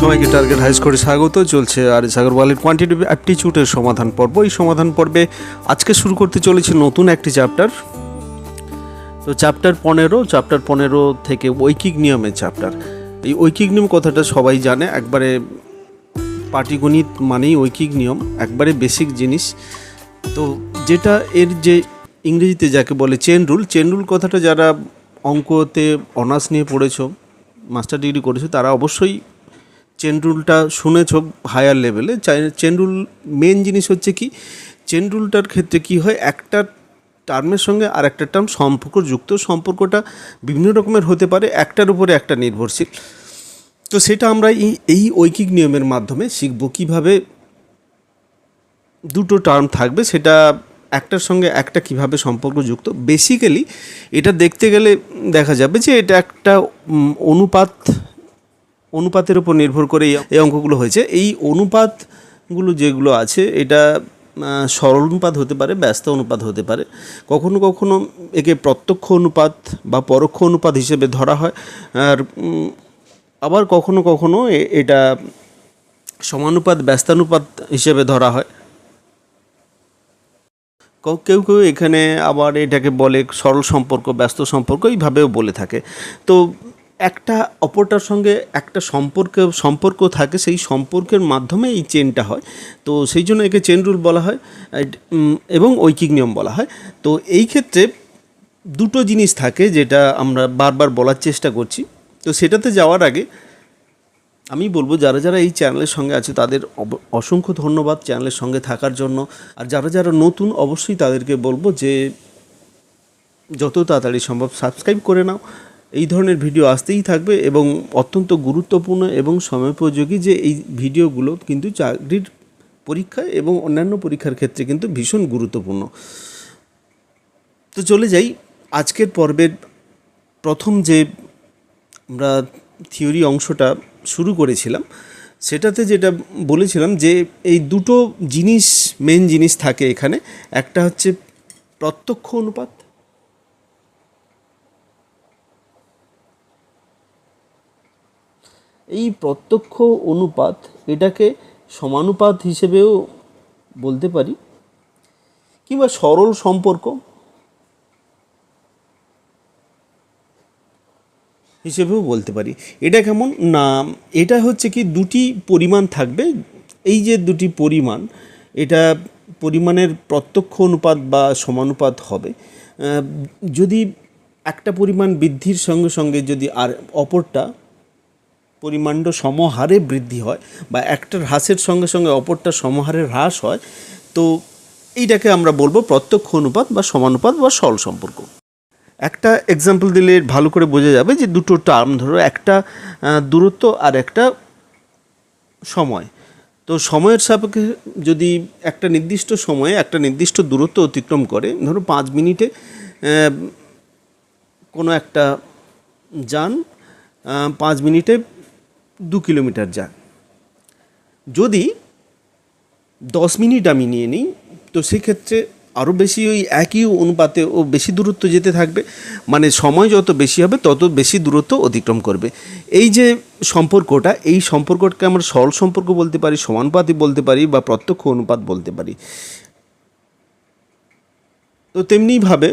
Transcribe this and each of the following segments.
সবাইকে target high স্কোরে স্বাগত। চলছে আর সাগরওয়ালের কোয়ান্টিটিভ অ্যাপটিটিউডের সমাধান পর্ব। এই সমাধান পর্বে আজকে শুরু করতে চলেছি নতুন একটি চ্যাপ্টার। তো চ্যাপ্টার 15 থেকে ঐকিক নিয়মের চ্যাপ্টার। এই ঐকিক নিয়ম কথাটা সবাই জানে, একবারে পাটিগণিত মানেই ঐকিক নিয়ম, একবারে বেসিক জিনিস। তো যেটা এর যে ইংরেজিতে যাকে বলে চেন রুল কথাটা যারা অঙ্কতে অনার্স নিয়ে পড়েছো, মাস্টার ডিগ্রি করেছো, তারা অবশ্যই চেন রুলটা শুনেছ হায়ার লেভেলে। চেন রুল মেন জিনিস হচ্ছে কি, চেন রুলটার ক্ষেত্রে কি হয়, একটা টার্মের সঙ্গে আর একটা টার্ম সম্পর্কযুক্ত, সম্পর্কটা বিভিন্ন রকমের হতে পারে, একটার উপরে একটা নির্ভরশীল। তো সেটা আমরা এই ঐকিক নিয়মের মাধ্যমে শিখব কীভাবে দুটো টার্ম থাকবে, সেটা একটার সঙ্গে একটা কিভাবে সম্পর্কযুক্ত। বেসিক্যালি এটা দেখতে গেলে দেখা যাবে যে এটা একটা অনুপাতের উপর নির্ভর করে এই অঙ্কগুলো হয়েছে। এই অনুপাতগুলো যেগুলো আছে, এটা সরল অনুপাত হতে পারে, ব্যস্ত অনুপাত হতে পারে, কখনো কখনো একে প্রত্যক্ষ অনুপাত বা পরোক্ষ অনুপাত হিসেবে ধরা হয়, আর আবার কখনো কখনো এটা সমানুপাত ব্যস্তানুপাত হিসেবে ধরা হয়। কেউ কেউ এখানে আবার এটাকে বলে সরল সম্পর্ক, ব্যস্ত সম্পর্ক, এইভাবেও বলে থাকে। তো একটা অপরটার সঙ্গে একটা সম্পর্ক থাকে, সেই সম্পর্কের মাধ্যমে এই চেনটা হয়। তো সেই জন্য একে চেন রুল বলা হয় এবং ঐকিক নিয়ম বলা হয়। তো এই ক্ষেত্রে দুটো জিনিস থাকে যেটা আমরা বারবার বলার চেষ্টা করছি। তো সেটাতে যাওয়ার আগে আমি বলবো, যারা যারা এই চ্যানেলের সঙ্গে আছে তাদের অসংখ্য ধন্যবাদ চ্যানেলের সঙ্গে থাকার জন্য। আর যারা যারা নতুন, অবশ্যই তাদেরকে বলবো যে যত তাড়াতাড়ি সম্ভব সাবস্ক্রাইব করে নাও। এই ধরনের ভিডিও আসতেই থাকবে এবং অত্যন্ত গুরুত্বপূর্ণ এবং সময়োপযোগী যে এই ভিডিওগুলো কিন্তু চাকরির পরীক্ষায় এবং অন্যান্য পরীক্ষার ক্ষেত্রে কিন্তু ভীষণ গুরুত্বপূর্ণ। তো চলে যাই আজকের পর্বের প্রথম যে আমরা থিওরি অংশটা শুরু করেছিলাম, সেটাতে যেটা বলেছিলাম যে এই দুটো জিনিস, মেন জিনিস থাকে এখানে। একটা হচ্ছে প্রত্যক্ষ অনুপাত, এই প্রত্যক্ষ অনুপাত এটাকে সমানুপাত হিসেবেও বলতে পারি, কিংবা সরল সম্পর্ক হিসেবেও বলতে পারি। এটা কেমন না, এটা হচ্ছে কি, দুটি পরিমাণ থাকবে। এই যে দুটি পরিমাণ, এটা পরিমাণের প্রত্যক্ষ অনুপাত বা সমানুপাত হবে। যদি একটা পরিমাণ বৃদ্ধির সঙ্গে সঙ্গে যদি আর অপরটা পরিমাণ্ড সমহারে বৃদ্ধি হয়, বা একটার হ্রাসের সঙ্গে সঙ্গে অপরটা সমহারে হ্রাস হয়, তো এইটাকে আমরা বলবো প্রত্যক্ষ অনুপাত বা সমানুপাত বা সরল সম্পর্ক। একটা এক্সাম্পল দিলে ভালো করে বোঝা যাবে যে দুটো টার্ম, ধরো একটা দূরত্ব আর একটা সময়। তো সময়ের সাপেক্ষে যদি একটা নির্দিষ্ট সময়ে একটা নির্দিষ্ট দূরত্ব অতিক্রম করে, ধরো 5 মিনিটে কোনো একটা যান 5 মিনিটে 2 কিলোমিটার যান, যদি 10 মিনিট আমি নিয়ে নিই, তো সেক্ষেত্রে আরও বেশি ওই একই অনুপাতে ও বেশি দূরত্ব যেতে থাকবে, মানে সময় যত বেশি হবে তত বেশি দূরত্ব অতিক্রম করবে। এই যে সম্পর্কটা, এই সম্পর্কটাকে আমরা সরল সম্পর্ক বলতে পারি, সমানুপাতই বলতে পারি, বা প্রত্যক্ষ অনুপাত বলতে পারি। তো তেমনিভাবে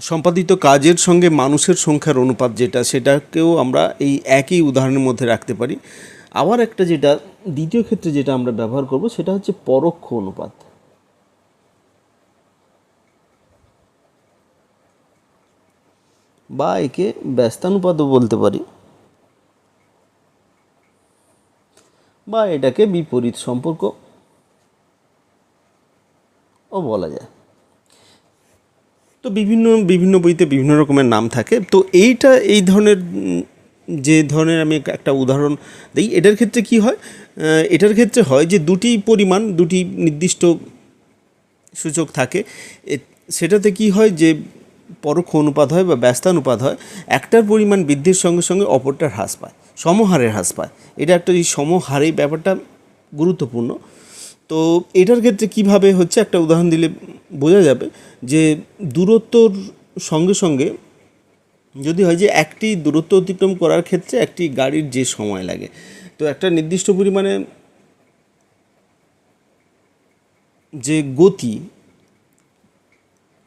সম্পাদিত কাজের সঙ্গে মানুষের সংখ্যার অনুপাত যেটা, সেটাকেও আমরা এই একই উদাহরণের মধ্যে রাখতে পারি। আবার একটা যেটা দ্বিতীয় ক্ষেত্রে যেটা আমরা ব্যবহার করব, সেটা হচ্ছে পরোক্ষ অনুপাত, বা একে ব্যস্তানুপাতও বলতে পারি, বা এটাকে বিপরীত সম্পর্ক ও বলা যায়। তো বিভিন্ন বইতে বিভিন্ন রকমের নাম থাকে। তো এই ধরনের যে ধরনের আমি একটা উদাহরণ দিই, এটার ক্ষেত্রে কি হয়, এটার ক্ষেত্রে হয় যে দুটি পরিমাণ, দুটি নির্দিষ্ট সূচক থাকে, সেটাতে কি হয় যে পরোক্ষ অনুপাত হয় বা ব্যস্তানুপাত হয়। একটার পরিমাণ বৃদ্ধির সঙ্গে সঙ্গে অপরটার হ্রাস পায়, সমহারে হ্রাস পায়। এটা একটা এই সমহারে ব্যাপারটা গুরুত্বপূর্ণ। তো এটার ক্ষেত্রে কিভাবে হচ্ছে, একটা উদাহরণ দিলে বোঝা যাবে যে দূরত্বর সঙ্গে সঙ্গে যদি হয় যে একটি দূরত্ব অতিক্রম করার ক্ষেত্রে একটি গাড়ির যে সময় লাগে, তো একটা নির্দিষ্ট পরিমাণে যে গতি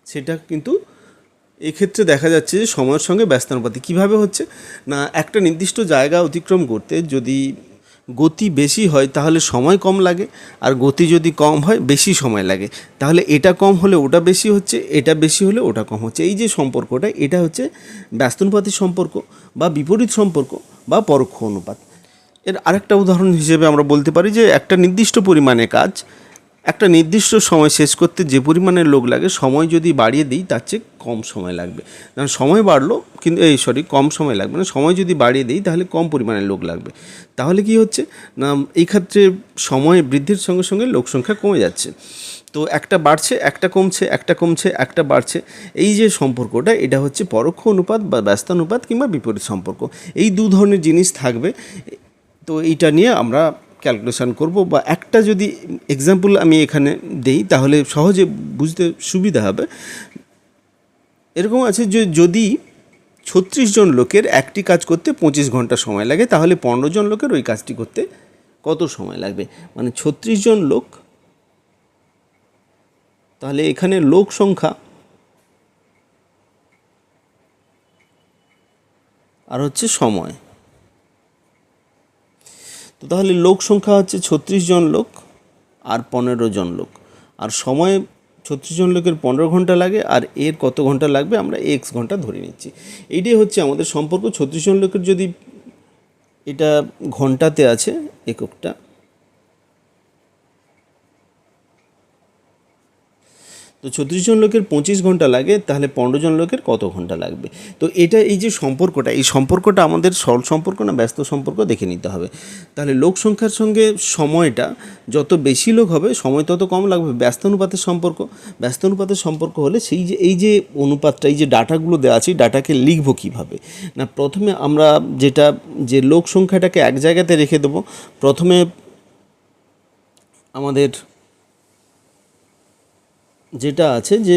সেটা কিন্তু এক্ষেত্রে দেখা যাচ্ছে যে সময়ের সঙ্গে ব্যস্তানুপাতিক। কীভাবে হচ্ছে না, একটা নির্দিষ্ট জায়গা অতিক্রম করতে যদি গতি বেশি হয় তাহলে সময় কম লাগে, আর গতি যদি কম হয় বেশি সময় লাগে। তাহলে এটা কম হলে ওটা বেশি হচ্ছে, এটা বেশি হলে ওটা কম হচ্ছে। এই যে সম্পর্কটা, এটা হচ্ছে ব্যস্তানুপাতিক সম্পর্ক বা বিপরীত সম্পর্ক বা পরোক্ষ অনুপাত। এর আরেকটা উদাহরণ হিসেবে আমরা বলতে পারি যে একটা নির্দিষ্ট পরিমাণে কাজ একটা নির্দিষ্ট সময় শেষ করতে যে পরিমাণের লোক লাগে, সময় যদি বাড়িয়ে দিই তার চেয়ে কম সময় লাগবে। কারণ সময় বাড়লো কিন্তু কম সময় লাগবে না, সময় যদি বাড়িয়ে দিই তাহলে কম পরিমাণের লোক লাগবে। তাহলে কি হচ্ছে না, এই ক্ষেত্রে সময় বৃদ্ধির সঙ্গে সঙ্গে লোক সংখ্যা কমে যাচ্ছে। তো একটা বাড়ছে, একটা কমছে, একটা কমছে, একটা বাড়ছে। এই যে সম্পর্কটা, এটা হচ্ছে পরোক্ষ অনুপাত বা ব্যস্তানুপাত কিংবা বিপরীত সম্পর্ক। এই দু ধরনের জিনিস থাকবে। তো এইটা নিয়ে আমরা ক্যালকুলেশন করব, বা একটা যদি এক্সাম্পল আমি এখানে দেই তাহলে সহজে বুঝতে সুবিধা হবে। এরকম আছে যে যদি 36 জন লোকের একটি কাজ করতে 25 ঘন্টা সময় লাগে, তাহলে 15 জন লোকের ওই কাজটি করতে কত সময় লাগবে। মানে 36 জন লোক, তাহলে এখানে লোক সংখ্যা আর হচ্ছে সময়। তো তাহলে লোক সংখ্যা হচ্ছে 36 জন লোক আর 15 জন লোক, আর সময় 36 জন লোকের 15 ঘন্টা লাগে, আর এর কত ঘন্টা লাগবে আমরা এক্স ঘন্টা ধরে নিচ্ছি। এইটাই হচ্ছে আমাদের সম্পর্ক। 36 জন লোকের যদি এটা ঘন্টাতে আছে এককটা, তো 36 জন লোকের 25 ঘন্টা লাগে, তাহলে 15 জন লোকের কত ঘন্টা লাগবে। তো এটা এই যে সম্পর্কটা, এই সম্পর্কটা আমাদের সরল সম্পর্ক না ব্যস্ত সম্পর্ক দেখে নিতে হবে। তাহলে লোক সংখ্যার সঙ্গে সময়টা যত বেশি লোক হবে সময় তত কম লাগবে। ব্যস্তানুপাতের সম্পর্ক, ব্যস্তানুপাতের সম্পর্ক হলে সেই যে এই যে অনুপাতটা, এই যে ডাটাগুলো দেওয়া আছে, ডাটাকে লিখবো কীভাবে না, প্রথমে আমরা যেটা যে লোক সংখ্যাটাকে এক জায়গাতে রেখে দেবো। প্রথমে আমাদের যেটা আছে যে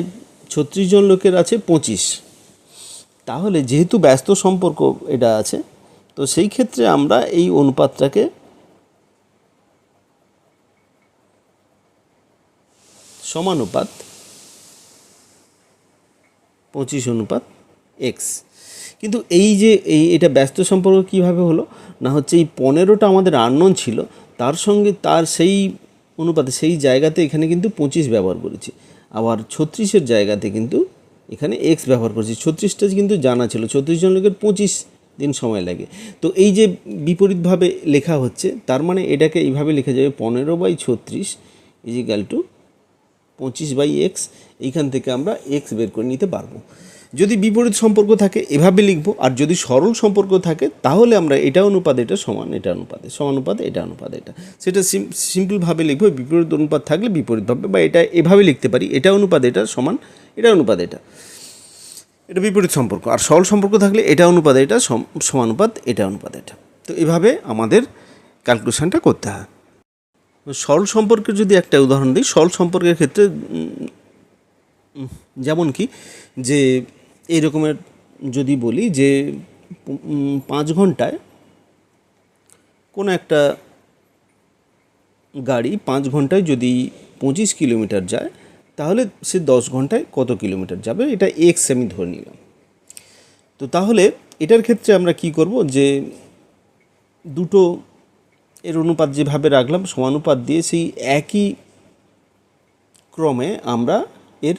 36 জন লোকের আছে 25, তাহলে যেহেতু ব্যস্ত সম্পর্ক এটা আছে, তো সেই ক্ষেত্রে আমরা এই অনুপাতটাকে সমানুপাত 25:x। কিন্তু এই যে এটা ব্যস্ত সম্পর্ক কীভাবে হলো না, হচ্ছে এই 15টা আমাদের আননোন ছিল, তার সঙ্গে তার সেই অনুপাতে সেই জায়গাতে এখানে কিন্তু 25 ব্যবহার করেছি, আবার 36-এর জায়গাতে কিন্তু এখানে এক্স ব্যবহার করেছি। 36টা কিন্তু জানা ছিল, 36 জন লোকের 25 দিন সময় লাগে। তো এই যে বিপরীতভাবে লেখা হচ্ছে, তার মানে এটাকে এইভাবে লেখা যাবে 15/36 = 25/x। এইখান থেকে আমরা এক্স বের করে নিতে পারবো। যদি বিপরীত সম্পর্ক থাকে এভাবে লিখব, আর যদি সরল সম্পর্ক থাকে তাহলে আমরা এটা অনুপাত এটা সমান এটা অনুপাতে, সমানুপাত এটা অনুপাত এটা, সেটা সিম্পলভাবে লিখবো। বিপরীত অনুপাত থাকলে বিপরীতভাবে, বা এটা এভাবে লিখতে পারি, এটা অনুপাত এটা সমান এটা অনুপাত এটা, এটা বিপরীত সম্পর্ক। আর সরল সম্পর্ক থাকলে এটা অনুপাত এটা সমানুপাত এটা অনুপাত এটা। তো এভাবে আমাদের ক্যালকুলেশনটা করতে হয়। সরল সম্পর্কের যদি একটা উদাহরণ দিই, সরল সম্পর্কের ক্ষেত্রে যেমন কি যে এই রকমের যদি বলি যে 5 ঘন্টায় কোনো একটা গাড়ি 5 ঘন্টায় যদি 25 কিলোমিটার যায়, তাহলে সে 10 ঘন্টায় কত কিলোমিটার যাবে, এটা এক্স আমি ধরে নিলাম। তো তাহলে এটার ক্ষেত্রে আমরা কি করব, যে দুটো এর অনুপাত যেভাবে রাখলাম সমানুপাত দিয়ে সেই একই ক্রমে আমরা এর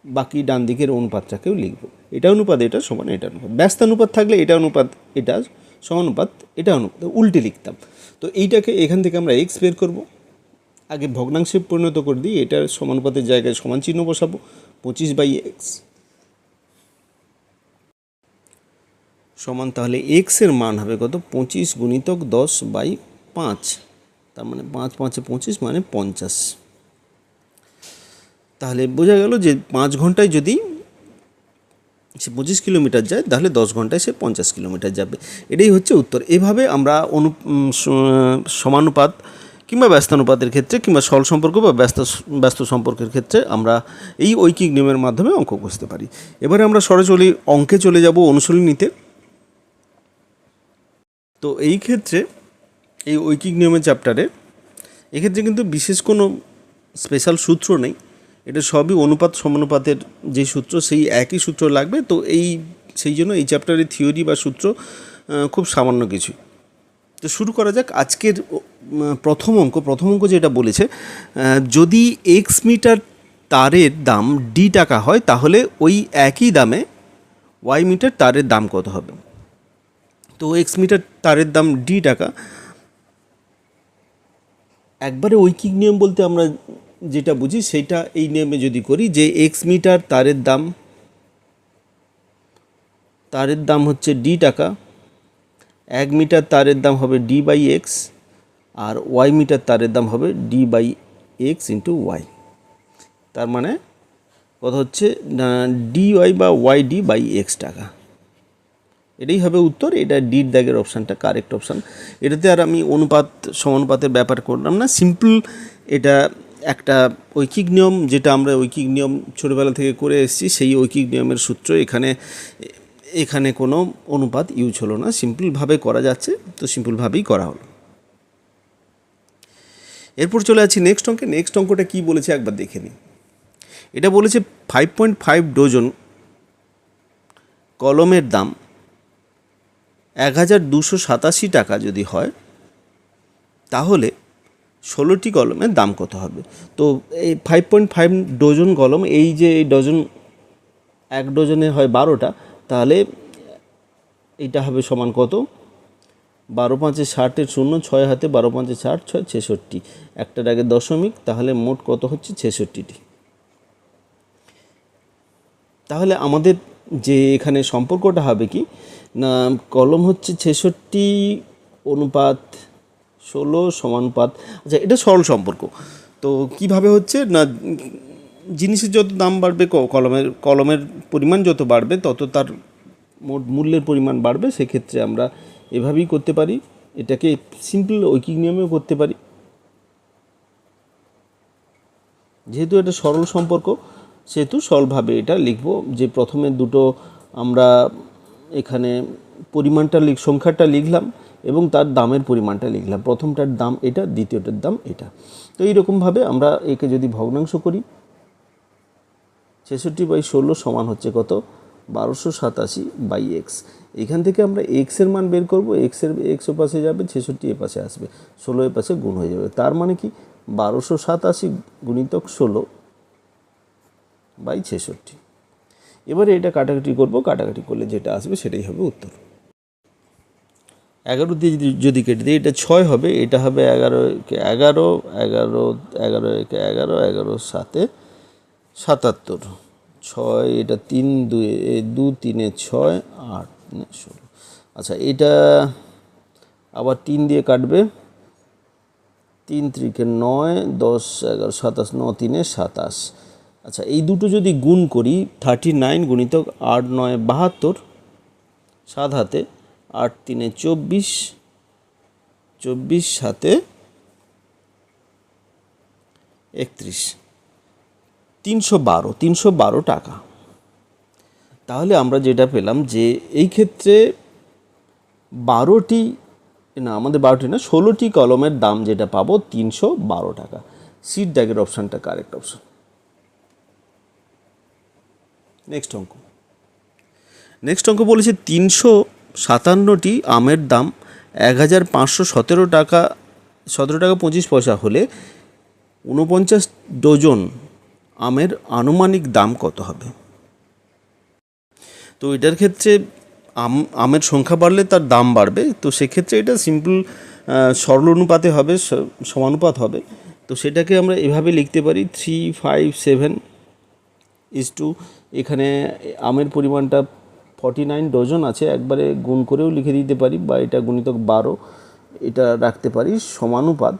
বাকি ডান দিকের অনুপাতটাকেও লিখব। এটা অনুপাত এটা সমান এটা অনুপাত। ব্যস্তানুপাত থাকলে এটা অনুপাত এটা সমানুপাত এটা অনুপাত উল্টে লিখতাম। তো এইটাকে এখান থেকে আমরা এক্স বের করব, আগে ভগ্নাংশে পরিণত করে দিই, এটার সমানুপাতের জায়গায় সমান চিহ্ন বসাবো, 25/x সমান, তাহলে এক্সের মান হবে কত, 25 × 10/5, তার মানে 5 × 5 = 25, মানে 50। তাহলে বোঝা গেল যে 5 ঘন্টায় যদি সে 25 কিলোমিটার যায়, তাহলে 10 ঘন্টায় সে 50 কিলোমিটার যাবে। এটাই হচ্ছে উত্তর। এভাবে আমরা সমানুপাত কিংবা ব্যস্তানুপাতের ক্ষেত্রে কিংবা সরল সম্পর্ক বা ব্যস্ত সম্পর্কের ক্ষেত্রে আমরা এই ঐকিক নিয়মের মাধ্যমে অঙ্ক কষতে পারি। এবারে আমরা সরাসরি অঙ্কে চলে যাব অনুশীলনীতে। তো এই ক্ষেত্রে এই ঐকিক নিয়মের চ্যাপ্টারে এক্ষেত্রে কিন্তু বিশেষ কোনো স্পেশাল সূত্র নেই, এটা সবই অনুপাত সমানুপাতের যে সূত্র সেই একই সূত্র লাগবে। তো সেই জন্য এই চ্যাপ্টারের থিওরি বা সূত্র খুব সামান্য কিছুই। তো শুরু করা যাক আজকের প্রথম অঙ্ক যেটা বলেছে, যদি এক্স মিটার তারের দাম ডি টাকা হয় তাহলে ওই একই দামে ওয়াই মিটার তারের দাম কত হবে। তো এক্স মিটার তারের দাম ডি টাকা, একবারে ঐকিক নিয়ম বলতে আমরা যেটা বুঝি সেটা এই নিয়মে যদি করি যে এক্স মিটার তারের দাম হচ্ছে ডি টাকা, 1 মিটার তারের দাম হবে ডি বাই এক্স, আর ওয়াই মিটার তারের দাম হবে D by X into Y. তার মানে কত হচ্ছে ডি ওয়াই বা ওয়াই ডি বাই এক্স টাকা। এটাই হবে উত্তর। এটা ডির দাগের অপশানটা কারেক্ট অপশান। এটাতে আর আমি অনুপাত সমানুপাতের ব্যাপার করলাম না, সিম্পল এটা একটা ঐকিক নিয়ম, যেটা আমরা ঐকিক নিয়ম ছোটোবেলা থেকে করে এসেছি সেই ঐকিক নিয়মের সূত্র এখানে কোনো অনুপাত ইউজ হলো না, সিম্পলভাবে করা যাচ্ছে, তো সিম্পলভাবেই করা হলো। এরপর চলে যাচ্ছি নেক্সট অঙ্কে। নেক্সট অঙ্কটা কী বলেছে একবার দেখে নিই। এটা বলেছে 5.5 ডজন কলমের দাম 1287 টাকা যদি হয় তাহলে 16টি কলমের দাম কত হবে। তো এই 5.5 ডজন কলম, এই যে এই ডজন, এক ডজনে হয় 12টা, তাহলে এইটা হবে সমান কত, 12 5 60 শূন্য, 6 হাতে 12 5 60, 6 66, একটার আগে দশমিক, তাহলে মোট কত হচ্ছে 66টি। তাহলে আমাদের যে এখানে সম্পর্কটা হবে কি না, কলম হচ্ছে 66 অনুপাত 16 সমানুপাত, আচ্ছা এটা সরল সম্পর্ক। তো কিভাবে হচ্ছে না, জিনিসের যত দাম বাড়বে কলমের পরিমাণ যত বাড়বে তত তার মোট মূল্যের পরিমাণ বাড়বে। সেক্ষেত্রে আমরা এভাবেই করতে পারি, এটাকে সিম্পল ঐকিক নিয়মেও করতে পারি। যেহেতু এটা সরল সম্পর্ক সেহেতু সরলভাবে এটা লিখব, যে প্রথমে দুটো আমরা এখানে পরিমাণটা সংখ্যাটা লিখলাম এবং তার দামের পরিমাণটা লিখলাম। প্রথমটার দাম এটা, দ্বিতীয়টার দাম এটা। তো এইরকমভাবে আমরা একে যদি ভগ্নাংশ করি, 66/16 সমান হচ্ছে কত, 1287 বাই এক্স। এখান থেকে আমরা এক্সের মান বের করব, এক্স ও পাশে যাবে, 66 এ পাশে আসবে, 16 এ পাশে গুণ হয়ে যাবে। তার মানে কি 1287 গুণিতক 16 বাই 66। এবারে এটা কাটাকাটি করব, কাটাকাটি করলে যেটা আসবে সেটাই হবে উত্তর। 11 দিয়ে যদি কেটে দিই এটা 6 হবে, এটা হবে 11 × 11, 11 11 × 11, 11 7 77, 6 এটা 3 2 2 3 6 8 16। আচ্ছা এটা আবার 3 দিয়ে কাটবে, 3 3 9, 10 11 27, 9 3 27। আচ্ছা এই দুটো যদি গুণ করি, 39 গুণিতক 8 9 72, 7 হাতে 8 3 24, 24 7 31, 312 টাকা। তাহলে আমরা যেটা পেলাম যে এই ক্ষেত্রে 16টি কলমের দাম যেটা পাবো 312 টাকা। সিট দাগের অপশানটা কারেক্ট অপশান। নেক্সট অঙ্ক বলেছে 357টি আমের দাম 1517 টাকা 25 পয়সা হলে 49 ডজন আমের আনুমানিক দাম কত হবে। তো এটার ক্ষেত্রে আমের সংখ্যা বাড়লে তার দাম বাড়বে, তো সেক্ষেত্রে এটা সিম্পল সরল অনুপাতে হবে, সমানুপাত হবে। তো সেটাকে আমরা এভাবে লিখতে পারি 357 এখানে আমের পরিমাণটা 49 ডজন আছে, একবারে গুণ করেও লিখে দিতে পারি, বা এটা গুণিতক 12 এটা রাখতে পারি সমানুপাত।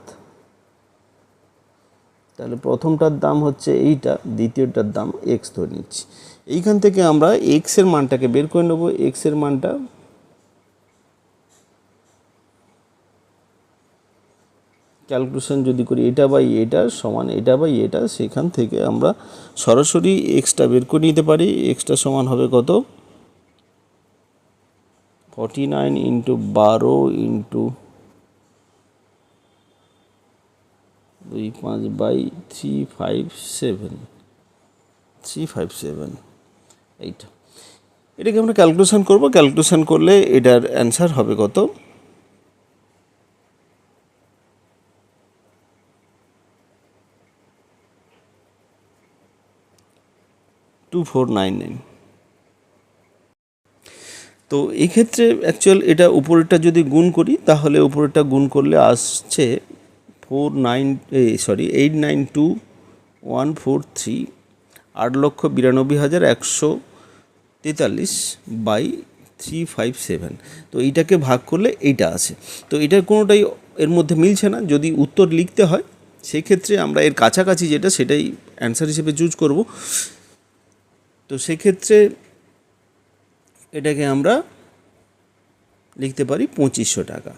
তাহলে প্রথমটার দাম হচ্ছে এইটা, দ্বিতীয়টার দাম এক্স ধরে নিচ্ছি। এইখান থেকে আমরা এক্সের মানটাকে বের করে নেব। এক্সের মানটা ক্যালকুলেশন যদি করি এটা বাই এটা সমান এটা বাই এটা, সেখান থেকে আমরা সরাসরি এক্সটা বের করে নিতে পারি। এক্সটা সমান হবে কত, 49 ইন্টু 12 ইন্টু 25 বাই 357 এইটা। এটাকে আমরা ক্যালকুলেশন করব। ক্যালকুলেশন করলে এটার অ্যান্সার হবে কত, 2499। তো এই ক্ষেত্রে অ্যাকচুয়াল এটা উপরেরটা যদি গুণ করি তাহলে উপরেরটা গুণ করলে আসছে 892,143, 8,92,143 বাই 357। তো এইটাকে ভাগ করলে এইটা আছে। তো এটার কোনোটাই এর মধ্যে মিলছে না। যদি উত্তর লিখতে হয় সেক্ষেত্রে আমরা এর কাছাকাছি যেটা সেটাই অ্যান্সার হিসেবে চুজ করব। তো সেক্ষেত্রে এটাকে আমরা লিখতে পারি 2500 টাকা,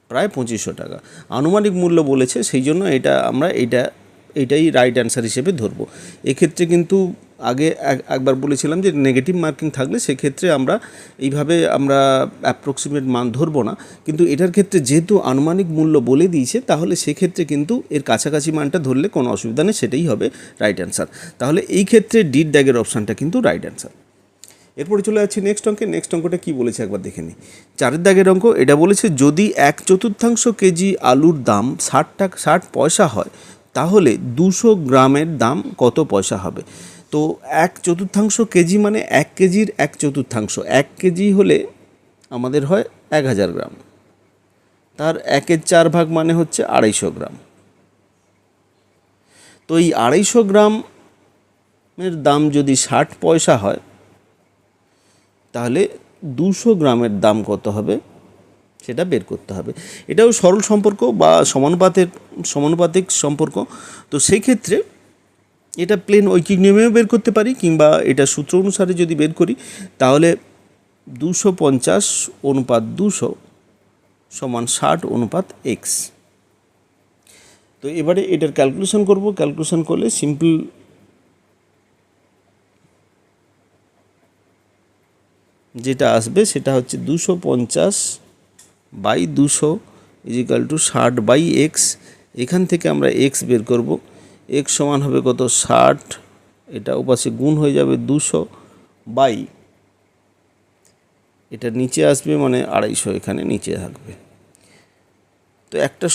প্রায় 2500 টাকা আনুমানিক মূল্য বলেছে, সেই জন্য এটা আমরা এটাই রাইট অ্যান্সার হিসেবে ধরবো। এক্ষেত্রে কিন্তু আগে একবার বলেছিলাম যে নেগেটিভ মার্কিং থাকলে সেক্ষেত্রে আমরা এইভাবে আমরা অ্যাপ্রক্সিমেট মান ধরবো না, কিন্তু এটার ক্ষেত্রে যেহেতু আনুমানিক মূল্য বলে দিয়েছে তাহলে সেক্ষেত্রে কিন্তু এর কাছাকাছি মানটা ধরলে কোনো অসুবিধা নেই, সেটাই হবে রাইট অ্যান্সার। তাহলে এই ক্ষেত্রে ডির দাগের অপশানটা কিন্তু রাইট অ্যান্সার। এরপরে চলে যাচ্ছি নেক্সট অঙ্কে। নেক্সট অঙ্কটা কী বলেছে একবার দেখে নিই। 4 দাগের অঙ্ক। এটা বলেছে যদি 1/4 কেজি আলুর দাম 60 পয়সা হয় তাহলে 200 গ্রামের দাম কত পয়সা হবে। তো 1/4 কেজি মানে 1 কেজির 1/4, 1 কেজি হলে আমাদের হয় 1000 গ্রাম, তার 1/4 ভাগ মানে হচ্ছে 250 গ্রাম। তো এই 250 গ্রামের দাম যদি 60 পয়সা হয় তাহলে 200 গ্রামের দাম কত হবে সেটা বের করতে হবে। এটাও সরল সম্পর্ক বা সমানুপাতিক সম্পর্ক। তো সেই ক্ষেত্রে এটা প্লেন ঐকিক নিয়মেও বের করতে পারি, কিংবা এটা সূত্র অনুসারে যদি বের করি তাহলে 250/200 সমান 60/x। তো এবারে এটার ক্যালকুলেশন করব। ক্যালকুলেশন করলে সিম্পল যেটা আসবে সেটা হচ্ছে 250/200 = 60/x। এখান থেকে আমরা x বের করব। x সমান হবে কত, 60, এটা ওপাশে গুণ হয়ে যাবে 200 বাই এটা নিচে আসবে মানে 250 এখানে নিচে থাকবে। তো একটা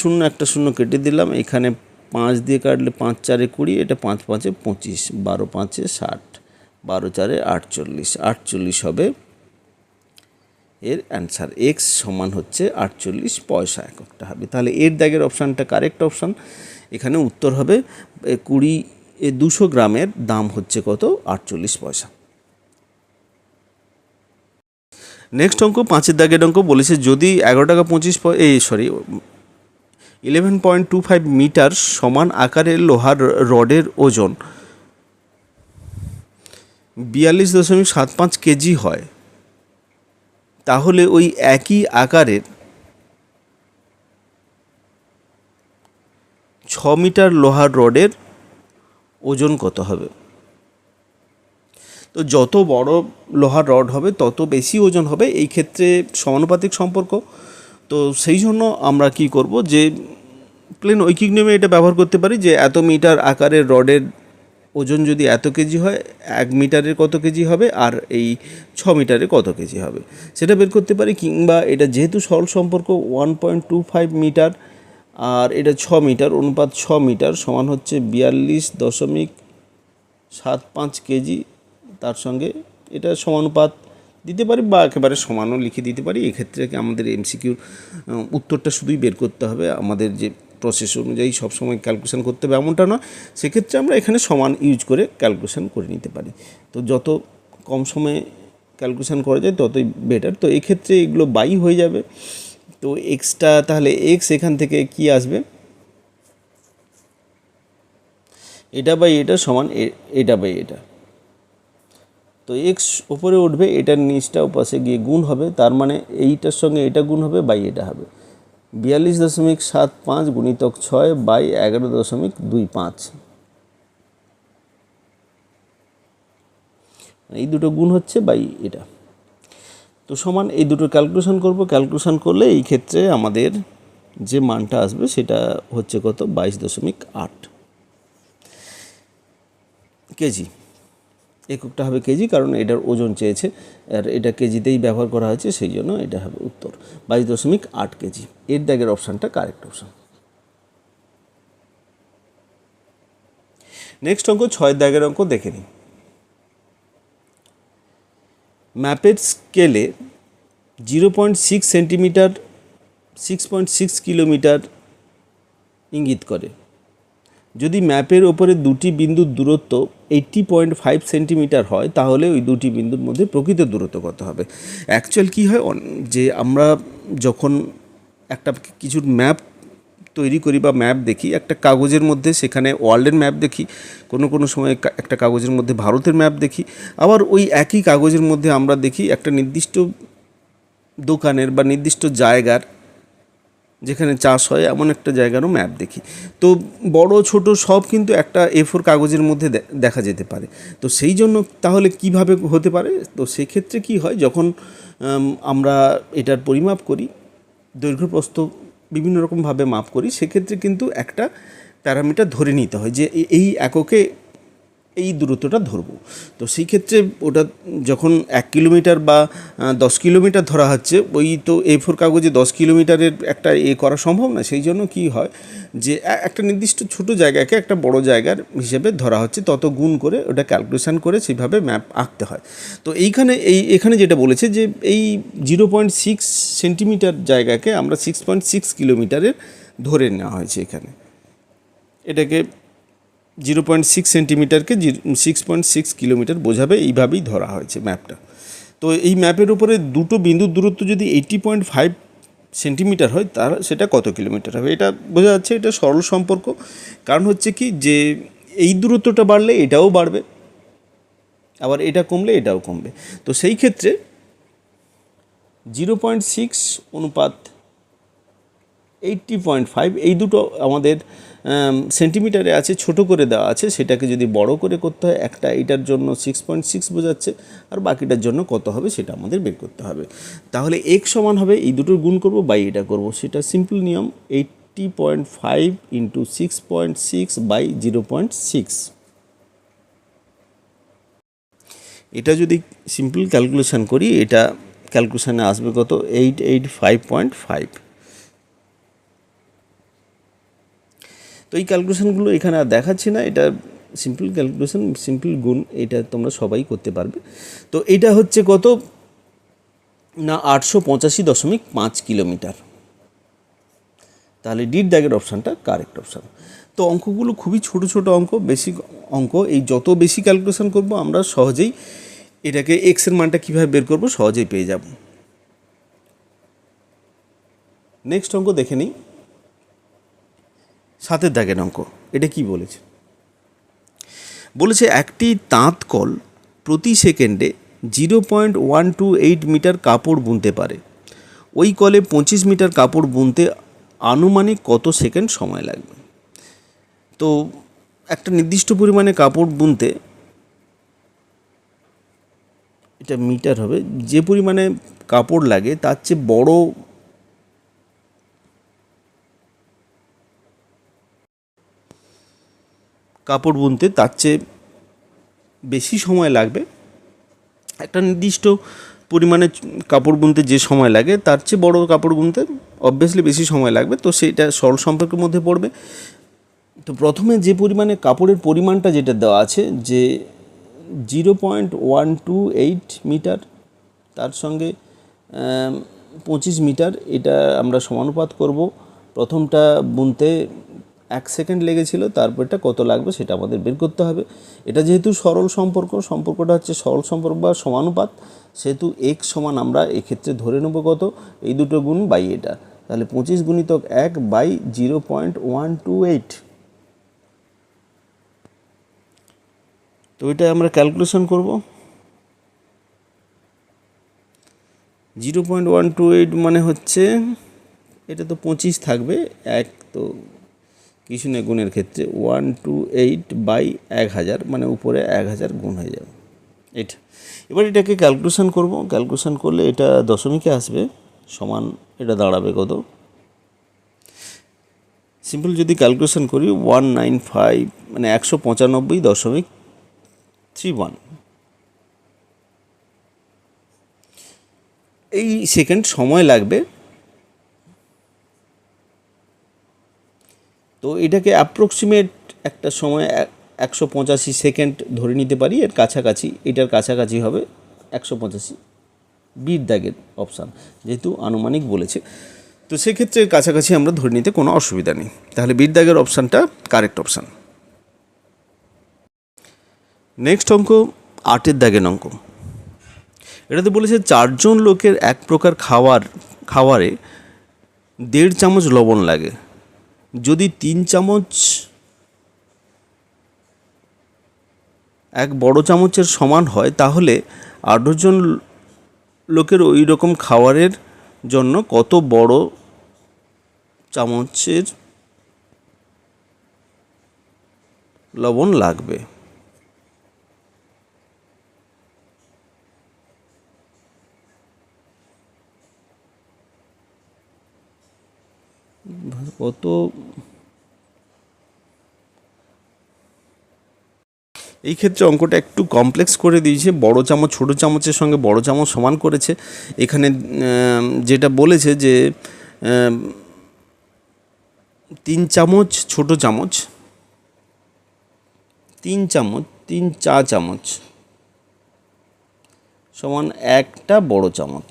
শূন্য কেটে দিলাম, এখানে 5 দিয়ে কাটলে 5 4 20, এটা 5 5 25, 12 5 60, 12 4 48 হবে এর অ্যান্সার। এক্স সমান হচ্ছে 48 পয়সা এককটা হবে। তাহলে এর দাগের অপশানটা কারেক্ট অপশান। এখানে উত্তর হবে 200 গ্রামের দাম হচ্ছে কত, 48 পয়সা। নেক্সট অঙ্ক 5 দাগের অঙ্ক বলেছে যদি 11.25 মিটার সমান আকারের লোহার রডের ওজন 42.75 কেজি হয় তাহলে ওই একই আকারের 6 মিটার লোহার রডের ওজন কত হবে। তো যত বড় লোহার রড হবে তত বেশি ওজন হবে, এই ক্ষেত্রে সমানুপাতিক সম্পর্ক। তো সেই জন্য আমরা কি করব, যে প্লেন ঐকিক নিয়মে এটা ব্যবহার করতে পারি যে এত মিটার আকারের রডের ওজন যদি এত কেজি হয়, 1 মিটারের কত কেজি হবে আর এই 6 মিটারে কত কেজি হবে সেটা বের করতে পারি। কিংবা এটা যেহেতু সরল সম্পর্ক 1.25 মিটার আর এটা 6 মিটার, অনুপাত 6 মিটার সমান হচ্ছে 42.75 কেজি, তার সঙ্গে এটা সমানুপাত দিতে পারি বা একেবারে সমানও লিখে দিতে পারি। এক্ষেত্রে আমাদের এমসিকিউর উত্তরটা শুধুই বের করতে হবে, আমাদের যে প্রসেস অনুযায়ী সবসময় ক্যালকুলেশন করতে হবে এমনটা নয়। সেক্ষেত্রে আমরা এখানে সমান ইউজ করে ক্যালকুলেশন করে নিতে পারি। তো যত কম সময়ে ক্যালকুলেশন করা যায় ততই বেটার। তো এক্ষেত্রে এগুলো বাই হয়ে যাবে। তো এক্সটা তাহলে এক্স এখান থেকে কি আসবে, এটা বাই এটা সমান এটা বাই এটা। তো এক্স ওপরে উঠবে, এটার নিচটা ওপাশে গিয়ে গুণ হবে, তার মানে এইটার সঙ্গে এটা গুণ হবে বাই এটা হবে। 42.75 গুণিতক 6 বাই 11.25, এই দুটো গুণ হচ্ছে বাই এটা। তো সমান এই দুটো ক্যালকুলেশন করব, ক্যালকুলেশন করলে এই ক্ষেত্রে আমাদের যে মানটা আসবে সেটা হচ্ছে কত, 22.8 কেজি। এককটা হবে কেজি, কারণ এটার ওজন চেয়েছে আর এটা কেজিতেই ব্যবহার করা হয়েছে, সেই জন্য এটা হবে উত্তর 22.8 কেজি। এর দাগের অপশানটা কারেক্ট অপশান। নেক্সট অঙ্ক 6 দাগের অঙ্ক দেখে নিই। ম্যাপের স্কেলে 0.6 সেন্টিমিটার 6.6 কিলোমিটার ইঙ্গিত করে। যদি ম্যাপের ওপরে দুটি বিন্দুর দূরত্ব 80.5 সেন্টিমিটার হয়, তাহলে ওই দুটি বিন্দুর মধ্যে প্রকৃত দূরত্ব কত হবে। অ্যাকচুয়াল কী হয়, যে আমরা যখন একটা কিছুর ম্যাপ তৈরি করি বা ম্যাপ দেখি একটা কাগজের মধ্যে, সেখানে ওয়ার্ল্ডের ম্যাপ দেখি, কোনো সময় একটা কাগজের মধ্যে ভারতের ম্যাপ দেখি, আবার ওই একই কাগজের মধ্যে আমরা দেখি একটা নির্দিষ্ট দোকানের বা নির্দিষ্ট জায়গার, যেখানে চাষ হয় এমন একটা জায়গারও ম্যাপ দেখি। তো বড় ছোট সব কিন্তু একটা A4 কাগজের মধ্যে দেখা যেতে পারে। তো সেই জন্য তাহলে কিভাবে হতে পারে, তো সেক্ষেত্রে কি হয়, যখন আমরা এটার পরিমাপ করি, দৈর্ঘ্য প্রস্থ বিভিন্ন রকমভাবে মাপ করি, সেক্ষেত্রে কিন্তু একটা প্যারামিটার ধরে নিতে হয় যে এই এককে এই দূরত্বটা ধরবো। তো সেই ক্ষেত্রে ওটা যখন 1 কিলোমিটার বা 10 কিলোমিটার ধরা হচ্ছে, ওই তো A4 কাগজে 10 কিলোমিটারের একটা করা সম্ভব না। সেই জন্য কি হয়, যে একটা নির্দিষ্ট ছোট জায়গাকে একটা বড় জায়গার হিসেবে ধরা হচ্ছে, তত গুণ করে ওটা ক্যালকুলেশন করে সেইভাবে ম্যাপ আঁকতে হয়। তো এখানে যেটা বলেছে যে এই 0.6 সেন্টিমিটার জায়গাকে আমরা 6.6 কিলোমিটারের ধরে নেওয়া হয়েছে। এখানে এটাকে 0.6 সেন্টিমিটারকে 6.6 কিলোমিটার বোঝাবে, এইভাবেই ধরা হয়েছে ম্যাপটা। তো এই ম্যাপের উপরে দুটো বিন্দুর দূরত্ব যদি 80.5 সেন্টিমিটার হয়, তার সেটা কত কিলোমিটার হবে, এটা বোঝা যাচ্ছে। এটা সরল সম্পর্ক, কারণ হচ্ছে কি, যে এই দূরত্বটা বাড়লে এটাও বাড়বে, আবার এটা কমলে এটাও কমবে। তো সেই ক্ষেত্রে 0.6 অনুপাত 80.5 এই দুটো আমাদের সেন্টিমিটারে আছে, ছোট করে দেওয়া আছে, সেটাকে যদি বড় করে করতে হয়, একটা এটার জন্য 6.6 বোঝাচ্ছে, আর বাকিটার জন্য কত হবে সেটা আমাদের বের করতে হবে। তাহলে x সমান হবে, এই দুটোর গুণ করব বাই এটা করব, সেটা সিম্পল নিয়ম, 80.5 ইন্টু 6.6 বাই 0.6। এটা যদি সিম্পল ক্যালকুলেশন করি, এটা ক্যালকুলেশানে আসবে কত, 885.5। তো এই ক্যালকুলেশনগুলো এখানে আর দেখাচ্ছি না, এটা সিম্পল ক্যালকুলেশন, সিম্পল গুণ, এটা তোমরা সবাই করতে পারবে। তো এটা হচ্ছে কত না, 885.5 কিলোমিটার। তাহলে ডির দাগের অপশানটা কারেক্ট অপশান। তো অঙ্কগুলো খুবই ছোট ছোট অঙ্ক, বেশি অঙ্ক, এই যত বেশি ক্যালকুলেশন করব আমরা সহজেই এটাকে এক্সের মানটা কীভাবে বের করব সহজেই পেয়ে যাব। নেক্সট অঙ্ক দেখে নিই, 7 দাগের অঙ্ক। এটা কি বলেছে, একটি তাঁত কল প্রতি সেকেন্ডে 0.128 মিটার কাপড় বুনতে পারে। ওই কলে 25 মিটার কাপড় বুনতে আনুমানিক কত সেকেন্ড সময় লাগবে। তো একটা নির্দিষ্ট পরিমাণে কাপড় বুনতে, এটা মিটার হবে, যে পরিমাণে কাপড় লাগে তার চেয়ে বড় কাপড় বুনতে তার চেয়ে বেশি সময় লাগবে। একটা নির্দিষ্ট পরিমাণে কাপড় বুনতে যে সময় লাগে তার চেয়ে বড় কাপড় বুনতে অবভিয়াসলি বেশি সময় লাগবে। তো সেইটা সরল সম্পর্কের মধ্যে পড়বে। তো প্রথমে যে পরিমাণে কাপড়ের পরিমাণটা যেটা দেওয়া আছে, যে 0.128 মিটার, তার সঙ্গে 25 মিটার, এটা আমরা সমানুপাত করব। প্রথমটা বুনতে 1 সেকেন্ড লেগেছিল, তারপরটা কত লাগবে সেটা আমাদের বের করতে হবে। এটা যেহেতু সরল সম্পর্ক, সম্পর্কটা হচ্ছে সরল সম্পর্ক বা সমানুপাত, সেহেতু x সমান আমরা এক্ষেত্রে ধরে নেব কত, এই দুটো গুণ বাই এটা। তাহলে 25 গুণিতক 1 বাই 0.128। তো এটা আমরা ক্যালকুলেশন করব। 0.128 মানে হচ্ছে এটা তো 25 থাকবে, এক তো কিছু না গুণের ক্ষেত্রে 128/1000, মানে উপরে 1000 গুণ হয়ে যাবে এটা। এবার এটাকে ক্যালকুলেশন করব, ক্যালকুলেশন করলে এটা দশমিকে আসবে, সমান এটা দাঁড়াবে কত, সিম্পল যদি ক্যালকুলেশন করি 195 মানে 195.31 এই সেকেন্ড সময় লাগবে। তো এটাকে অ্যাপ্রক্সিমেট একটা সময় 185 সেকেন্ড ধরে নিতে পারি, এর কাছাকাছি, এটার কাছাকাছি হবে 185, বির দাগের অপশান যেহেতু আনুমানিক বলেছে, তো সেক্ষেত্রে এর কাছাকাছি আমরা ধরে নিতে কোনো অসুবিধা নেই। তাহলে বির দাগের অপশানটা কারেক্ট অপশান। নেক্সট অঙ্ক 8-এর দাগের অঙ্ক। এটাতে বলেছে 4 জন লোকের এক প্রকার খাওয়ারে 1.5 চামচ লবণ লাগে। যদি 3 চামচ এক বড় চামচের সমান হয়, তাহলে 18 জন লোকের ওই রকম খাবারের জন্য কত বড় চামচের লবণ লাগবে। কত, এই ক্ষেত্রে অঙ্কটা একটু কমপ্লেক্স করে দিয়েছে, বড় চামচ ছোটো চামচের সঙ্গে বড় চামচ সমান করেছে। এখানে যেটা বলেছে যে 3 চামচ ছোটো চামচ, 3 চামচ 3 চা চামচ সমান একটা বড় চামচ,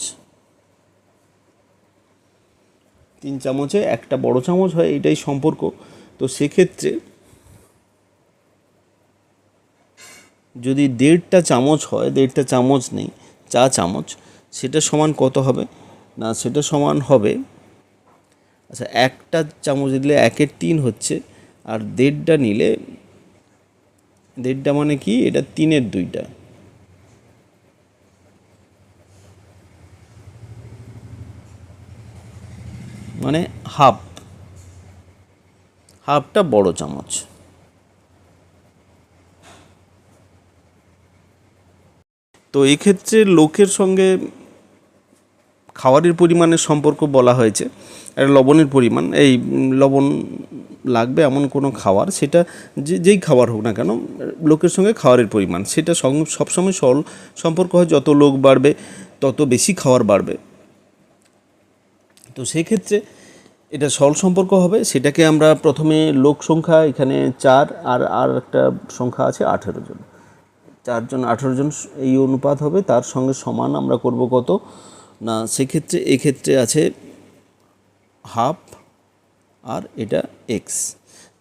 3 চামচে একটা বড় চামচ হয়, এটাই সম্পর্ক। তো সেক্ষেত্রে যদি 1.5টা চামচ হয়, 1.5টা চামচ নেই, চা চামচ, সেটা সমান কত হবে না, সেটা সমান হবে, আচ্ছা একটা চামচ দিলে 1/3 হচ্ছে, আর 1.5টা নিলে 1.5টা মানে কি, এটা 3/2, মানে হাফটা বড় চামচ। তো এক্ষেত্রে লোকের সঙ্গে খাবারের পরিমাণের সম্পর্ক বলা হয়েছে, আর লবণের পরিমাণ, এই লবণ লাগবে এমন কোনো খাবার, সেটা যেই খাবার হোক না কেন, লোকের সঙ্গে খাবারের পরিমাণ সেটা সবসময় সরল সম্পর্ক হয়, যত লোক বাড়বে তত বেশি খাবার বাড়বে। তো সেক্ষেত্রে এটা সরল সম্পর্ক হবে, সেটাকে আমরা প্রথমে লোক সংখ্যা এখানে 4, আর একটা সংখ্যা আছে 18 জন, 4 জন 18 জন এই অনুপাত হবে, তার সঙ্গে সমান আমরা করব কত না, সেক্ষেত্রে এক্ষেত্রে আছে হাফ, আর এটা এক্স।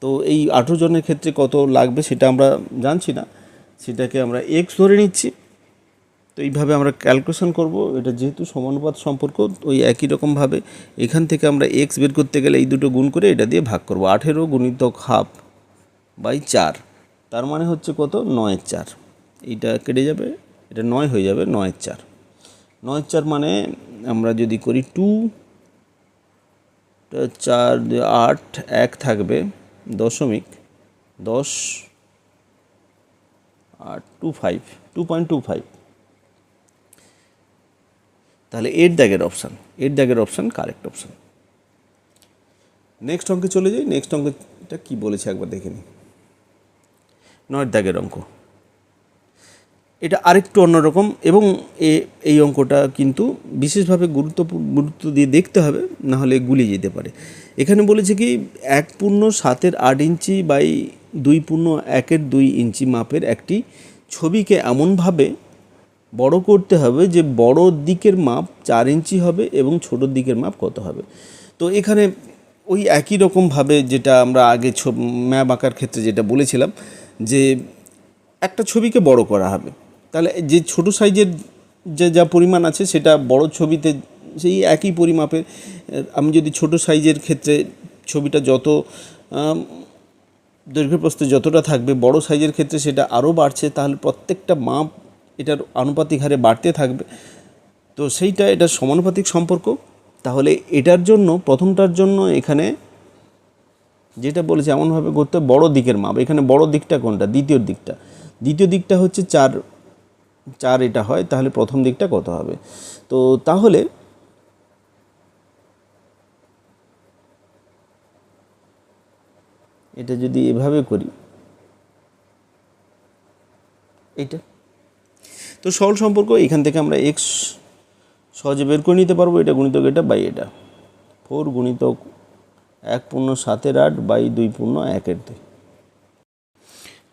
তো এই 18 জনের ক্ষেত্রে কত লাগবে সেটা আমরা জানছি না, সেটাকে আমরা এক্স ধরে নিচ্ছি। তো এইভাবে আমরা ক্যালকুলেশন করব, এটা যেহেতু সমানুপাত সম্পর্ক, ওই একই রকমভাবে এখান থেকে আমরা এক্স বের করতে গেলে এই দুটো গুণ করে এটা দিয়ে ভাগ করব, 18 গুণিতক হাফ বাই 4, তার মানে হচ্ছে কত, 9/4, এইটা কেটে যাবে, এটা 9 হয়ে যাবে, 9/4, 9/4 মানে আমরা যদি করি 2, 4, 8, 1 থাকবে, দশমিক 10, আর 2.25, তাহলে 8 দাগের অপশান কারেক্ট অপশান। নেক্সট অঙ্কে চলে যাই, নেক্সট অঙ্কটা কী বলেছে একবার দেখে নিই। 9 দাগের অঙ্ক, এটা আরেকটু অন্যরকম, এবং এই অঙ্কটা কিন্তু বিশেষভাবে গুরুত্ব দিয়ে দেখতে হবে, নাহলে গুলিয়ে যেতে পারে। এখানে বলেছে কি 1.7 ইঞ্চি বাই 2.1 ইঞ্চি মাপের একটি ছবিকে এমনভাবে বড় করতে হবে যে বড় দিকের মাপ 4 ইঞ্চি হবে এবং ছোটোর দিকের মাপ কত হবে। তো এখানে ওই একই রকমভাবে যেটা আমরা আগে ম্যাপ আঁকার ক্ষেত্রে যেটা বলেছিলাম, যে একটা ছবিকে বড় করা হবে, তাহলে যে ছোটো সাইজের যা পরিমাণ আছে সেটা বড় ছবিতে সেই একই পরিমাপের, আমি যদি ছোটো সাইজের ক্ষেত্রে ছবিটা যত দৈর্ঘ্য প্রস্থে যতটা থাকবে, বড় সাইজের ক্ষেত্রে সেটা আরও বাড়ছে, তাহলে প্রত্যেকটা মাপ এটার আনুপাতিক হারে বাড়তে থাকবে। তো এটা সমানুপাতিক সম্পর্ক। তাহলে এটার জন্য প্রথমটার জন্য এখানে যেটা বলেছে এমনভাবে করতে হবে, বড় দিকের মাপ। এখানে বড় দিকটা কোনটা? দ্বিতীয় দিকটা হচ্ছে 4 এটা হয়, তাহলে প্রথম দিকটা কত হবে? তো তাহলে এটা যদি এভাবে করি, এইটা তো সরল সম্পর্ক। এখান থেকে আমরা এক্স সহজে বের করে নিতে পারবো। এটা গুণিতক এটা বাই এটা, 4 গুণিতক 1.7/8 বাই 2.1/2।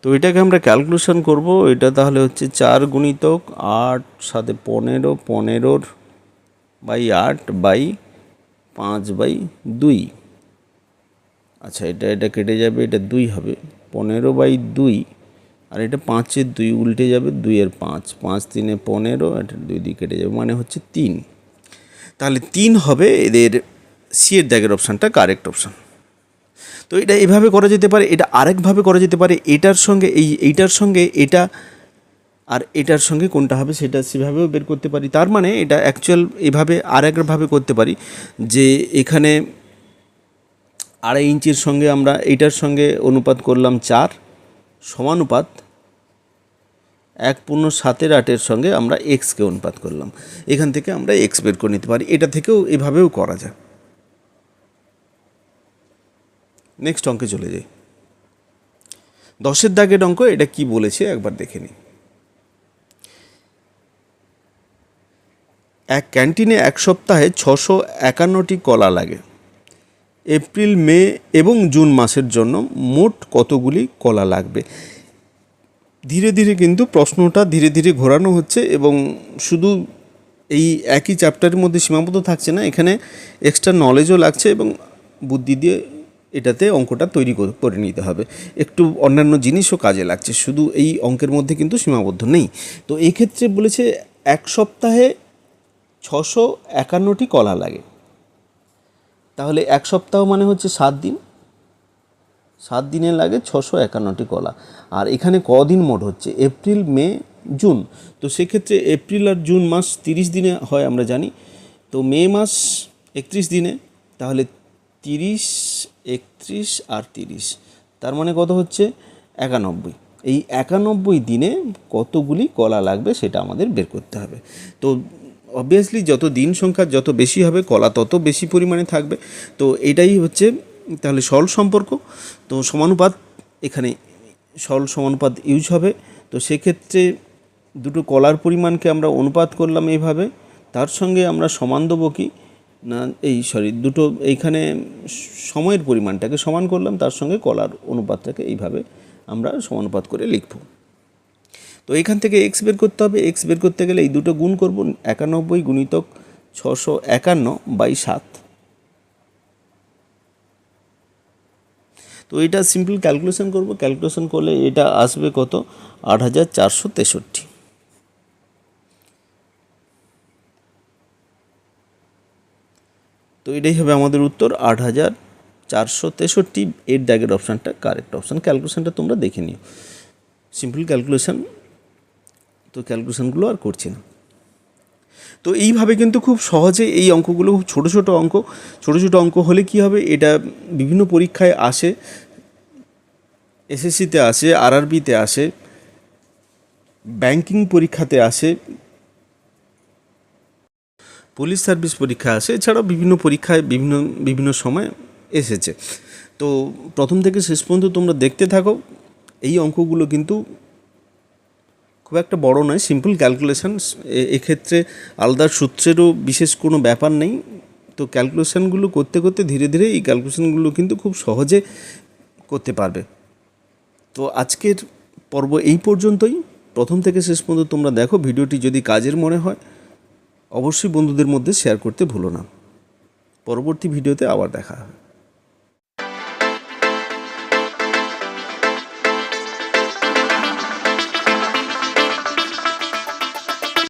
তো এটাকে আমরা ক্যালকুলেশন করব। এটা তাহলে হচ্ছে 4 গুণিতক 8 সাথে 15, 15 বাই 8 বাই 5/2। আচ্ছা, এটা কেটে যাবে, এটা 2 হবে, 15/2, আর এটা 5-এর 2 উল্টে যাবে, 2-এর 5, 5×3 = 15, এটা 2 দিয়ে কেটে যাবে, মানে হচ্ছে 3। তাহলে 3 হবে এদের সি এর দাগের অপশানটা কারেক্ট অপশান। তো এটা এভাবে করা যেতে পারে, এটা আরেকভাবে করা যেতে পারে, এটার সঙ্গে এইটার সঙ্গে এটা, আর এটার সঙ্গে কোনটা হবে সেটা সেভাবেও বের করতে পারি। তার মানে এটা অ্যাকচুয়াল এভাবে আরেকভাবে করতে পারি যে এখানে 2.5 ইঞ্চির সঙ্গে আমরা এইটার সঙ্গে অনুপাত করলাম 4, সমানুপাত 1.7/8 সঙ্গে আমরা এক্সকে অনুপাত করলাম। এখান থেকে আমরা এক্স বের করে নিতে পারি। এটা থেকেও এভাবেও করা যায়। নেক্সট অঙ্কে চলে যাই। 10-এর দাগের অঙ্ক। এটা কি বলেছে একবার দেখে নিই। এক ক্যান্টিনে এক সপ্তাহে 651টি কলা লাগে। এপ্রিল, মে এবং জুন মাসের জন্য মোট কতগুলি কলা লাগবে? ধীরে ধীরে কিন্তু প্রশ্নটা ধীরে ধীরে ঘোরানো হচ্ছে, এবং শুধু এই একই চ্যাপ্টারের মধ্যে সীমাবদ্ধ থাকছে না, এখানে এক্সট্রা নলেজও লাগছে, এবং বুদ্ধি দিয়ে এটাতে অঙ্কটা তৈরি করে নিতে হবে। একটু অন্যান্য জিনিসও কাজে লাগছে, শুধু এই অঙ্কের মধ্যে কিন্তু সীমাবদ্ধ নেই। তো এই ক্ষেত্রে বলেছে এক সপ্তাহে 651টি কলা লাগে। তাহলে এক সপ্তাহ মানে হচ্ছে 7 দিন, 7 দিনে লাগে 651টি কলা। আর এখানে কদিন মোট হচ্ছে? এপ্রিল, মে, জুন। তো সেক্ষেত্রে এপ্রিল আর জুন মাস 30 দিনে হয় আমরা জানি। তো মে মাস 31 দিনে, তাহলে 30, 31 আর 30, তার মানে কত হচ্ছে? 91। এই 91 দিনে কতগুলি কলা লাগবে সেটা আমাদের বের করতে হবে। তো অবভিয়াসলি যত দিন সংখ্যা যত বেশি হবে, কলা তত বেশি পরিমাণে থাকবে। তো এটাই হচ্ছে তাহলে সরল সম্পর্ক। তো সমানুপাত, এখানে সরল সমানুপাত ইউজ হবে। তো সেক্ষেত্রে দুটো কলার পরিমাণকে আমরা অনুপাত করলাম এইভাবে, তার সঙ্গে আমরা সমান দেবো কি না, দুটো এইখানে সময়ের পরিমাণটাকে সমান করলাম, তার সঙ্গে কলার অনুপাতটাকে এইভাবে আমরা সমানুপাত করে লিখব। তো এখান থেকে এক্স বের করতে হবে। এক্স বের করতে গেলে এই দুটো গুণ করব, 91 গুণিতক 651/7। তো এটা সিম্পল ক্যালকুলেশন করব। ক্যালকুলেশন করলে এটা আসবে কত? 8463। তো এটাই হবে আমাদের উত্তর, 8463। এর দাগের অপশানটা কারেক্ট অপশান। ক্যালকুলেশনটা তোমরা দেখে নিও, সিম্পল ক্যালকুলেশন। তো ক্যালকুলেশনগুলো আর করছি না। তো এইভাবে কিন্তু খুব সহজে এই অঙ্কগুলো, খুব ছোটো ছোটো অঙ্ক হলে কি হবে, এটা বিভিন্ন পরীক্ষায় আসে, এসএসসিতে আসে, আরআরবিতে আসে, ব্যাংকিং পরীক্ষাতে আসে, পুলিশ সার্ভিস পরীক্ষা আসে, এছাড়াও বিভিন্ন পরীক্ষায় বিভিন্ন সময় এসেছে। তো প্রথম থেকে শেষ পর্যন্ত তোমরা দেখতে থাকো। এই অঙ্কগুলো কিন্তু খুব একটা বড় নয়, সিম্পল ক্যালকুলেশান। এক্ষেত্রে আলাদা সূত্রেরও বিশেষ কোনো ব্যাপার নেই। তো ক্যালকুলেশানগুলো করতে করতে ধীরে ধীরে এই ক্যালকুলেশানগুলো কিন্তু খুব সহজে করতে পারবে। তো আজকের পর্ব এই পর্যন্তই। প্রথম থেকে শেষ পর্যন্ত তোমরা দেখো। ভিডিওটি যদি কাজের মনে হয় অবশ্যই বন্ধুদের মধ্যে শেয়ার করতে ভুলো না। পরবর্তী ভিডিওতে আবার দেখা হবে।